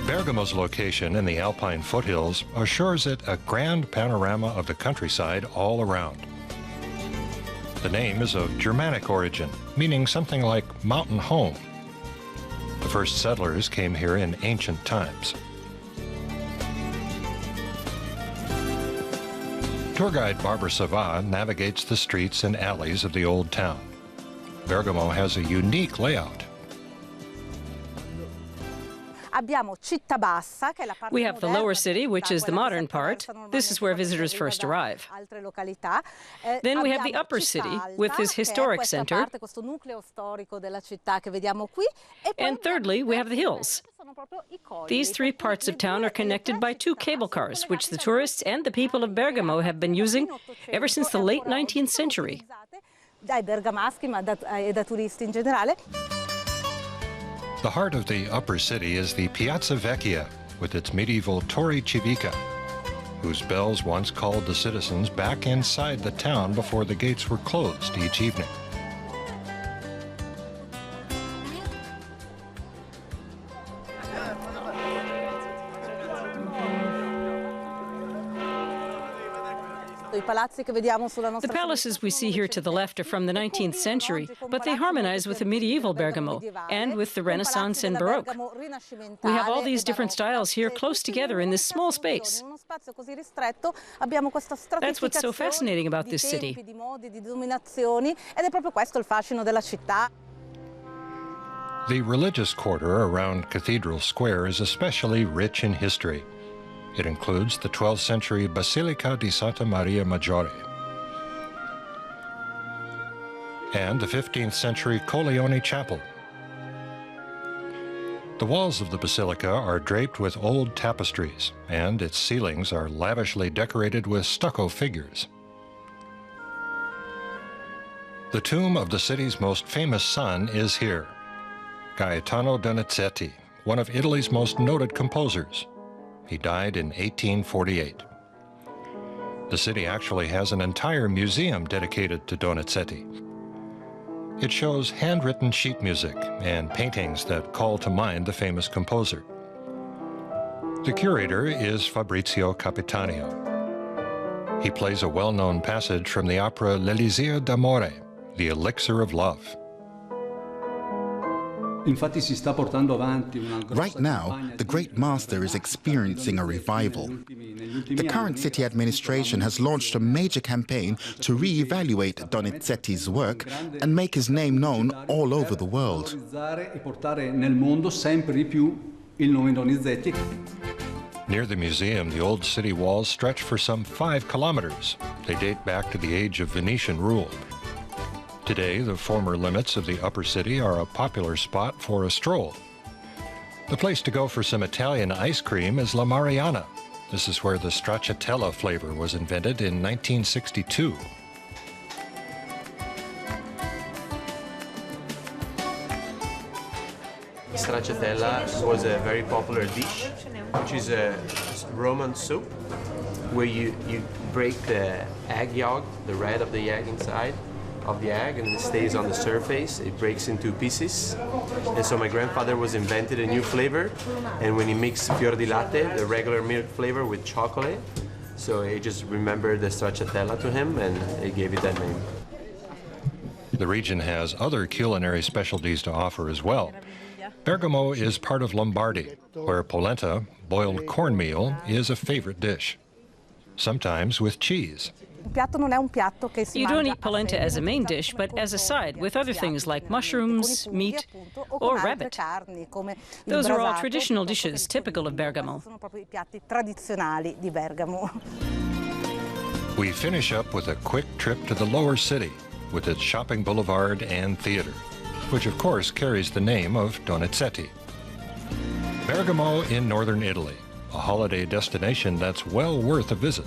Bergamo's location in the Alpine foothills assures it a grand panorama of the countryside all around. The name is of Germanic origin, meaning something like mountain home. The first settlers came here in ancient times. Tour guide Barbara Sava navigates the streets and alleys of the old town. Bergamo has a unique layout. We have the lower city, which is the modern part. This is where visitors first arrive. Then we have the upper city, with this historic center. And thirdly, we have the hills. These three parts of town are connected by two cable cars, which the tourists and the people of Bergamo have been using ever since the late 19th century. The heart of the upper city is the Piazza Vecchia, with its medieval Torre Civica, whose bells once called the citizens back inside the town before the gates were closed each evening. The palaces we see here to the left are from the 19th century, but they harmonize with the medieval Bergamo and with the Renaissance and Baroque. We have all these different styles here close together in this small space. That's what's so fascinating about this city. The religious quarter around Cathedral Square is especially rich in history. It includes the 12th century Basilica di Santa Maria Maggiore and the 15th century Colleone Chapel. The walls of the basilica are draped with old tapestries, and its ceilings are lavishly decorated with stucco figures. The tomb of the city's most famous son is here, Gaetano Donizetti, one of Italy's most noted composers. He died in 1848. The city actually has an entire museum dedicated to Donizetti. It shows handwritten sheet music and paintings that call to mind the famous composer. The curator is Fabrizio Capitanio. He plays a well-known passage from the opera L'Elisir d'Amore, the Elixir of Love. Right now, the great master is experiencing a revival. The current city administration has launched a major campaign to re-evaluate Donizetti's work and make his name known all over the world. Near the museum, the old city walls stretch for some 5 kilometers. They date back to the age of Venetian rule. Today, the former limits of the upper city are a popular spot for a stroll. The place to go for some Italian ice cream is La Mariana. This is where the Stracciatella flavor was invented in 1962. Stracciatella was a very popular dish, which is a Roman soup where you break the egg yolk, the red of the egg inside of the egg, and it stays on the surface. It breaks into pieces. And so my grandfather was invented a new flavor, and when he mixed fior di latte, the regular milk flavor, with chocolate, so he just remembered the Stracciatella to him, and he gave it that name. The region has other culinary specialties to offer as well. Bergamo is part of Lombardy, where polenta, boiled cornmeal, is a favorite dish, sometimes with cheese. You don't eat polenta as a main dish, but as a side, with other things like mushrooms, meat, or rabbit. Those are all traditional dishes typical of Bergamo. We finish up with a quick trip to the lower city, with its shopping boulevard and theater, which of course carries the name of Donizetti. Bergamo in northern Italy, a holiday destination that's well worth a visit.